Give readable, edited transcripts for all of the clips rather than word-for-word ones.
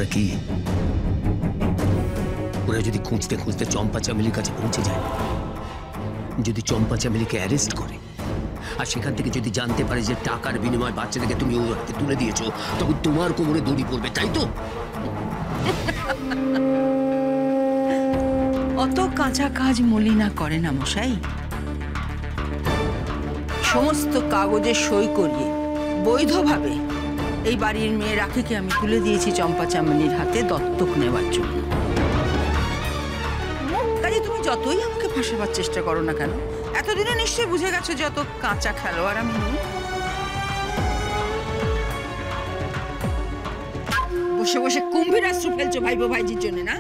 ওরা কি ওরা যদি খুঁজতে খুঁজতে চম্পা চামেলির কাছে পৌঁছে যায়, যদি চম্পা চামেলিকে অ্যারেস্ট করে আর সেখান থেকে যদি জানতে পারে যে টাকার বিনিময়ে বাচ্চাদেরকে তুমি ওর হাতে তুলে দিয়েছো, তখন তোমার কোমরে দড়ি পড়বে, তাই তো? অত কাঁচা কাজ মলিনা করে না মশাই। সমস্ত কাগজে সই করিয়ে বৈধভাবে এই বাড়ির মেয়ে রাখিকে আমি তুলে দিয়েছি চম্পা চামেলির হাতে দত্তক নেওয়ার জন্য। কাজে তুমি যতই আমাকে ফাঁসাবার চেষ্টা করো না কেন, এতদিনে নিশ্চয়ই বুঝে গেছো যে অত কাঁচা খেলোয়াড় আমি নই। বসে বসে কুম্ভীরাশ্রু ফেলছো ভাইবো ভাইজির জন্য না?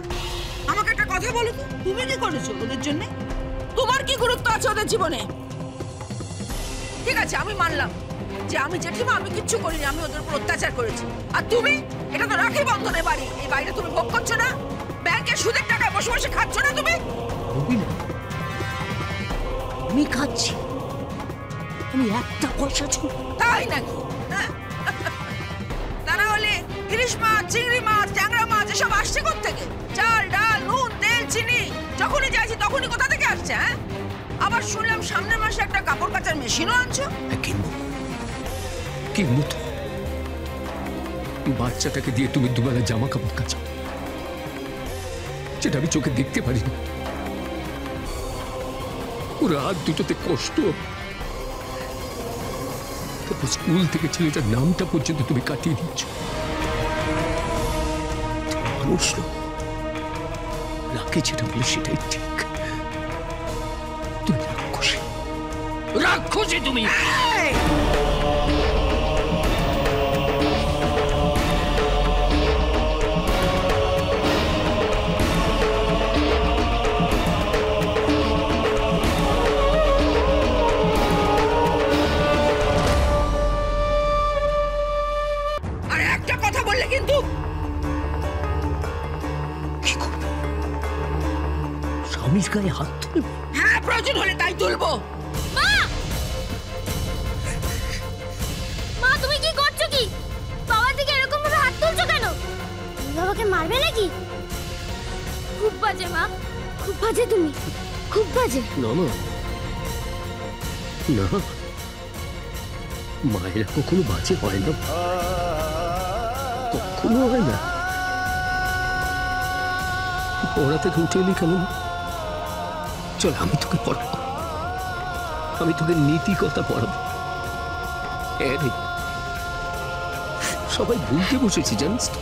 আমাকে একটা কথা বলো তো, তুমি কি করেছো ওদের জন্য? তোমার কি গুরুত্ব আছে ওদের জীবনে? ঠিক আছে, আমি মানলাম যে আমি জেঠিমা আমি কিচ্ছু করিনি, আমি ওদের উপর অত্যাচার করেছি। আর তুমি, এটা তো রাখি বন্ধনের বাড়ি, এই বাড়িটা তুমি ভোগ করছো না? ব্যাংকের সুদের টাকায় বসে বসে খাচ্ছ না তুমি? আমি খাচ্ছি, আমি একটা পয়সা ছিল তাই নাকি? তা না হলে ইলিশ মাছ, চিংড়ি মাছ, ট্যাংরা মাছ এসব আসছে কোত্থেকে? চাল ডাল নুন তেল চিনি যখনই চাইছি তখনই কোথা থেকে আসছে? হ্যাঁ, আবার শুনলাম সামনের মাসে একটা কাপড় কাচার মেশিনও আনছো। কিনবো তো, বাচ্চাটাকে দিয়ে তুমি দুবেলা জামা কাপড় কাচাও, যেটা আমি চোখে দেখতে পারি না। ওর হাত দুটোতে কষ্ট, তারপর স্কুল থেকে ছেলেটার নামটা পর্যন্ত তুমি কাটিয়ে দিচ্ছ। মানুষ রাখে যেটা বলে সেটাই ঠিক। তুমি রাক্ষসী, রাক্ষসী তুমি। কিন্তু কি করবে? স্বামীর গায়ে হাত তুলবে? হ্যাঁ, প্রয়োজন হলে তাই তুলবো। মা, মা তুমি কি করছো? কি বাবার দিকে এরকম ভাবে হাত তুলছো কেন? তুমি বাবাকে মারবে নাকি? খুব বাজে মা, খুব বাজে, তুমি খুব বাজে। না মা, না, মায়েরা কখনো বাজে হয় না, কখনো হয় না। পড়া থেকে উঠে এলি কেন? চল আমি তোকে পড়াবো, আমি তোকে নীতি কথা পড়াবো। সবাই ভুলতে বসেছি জানিস তো।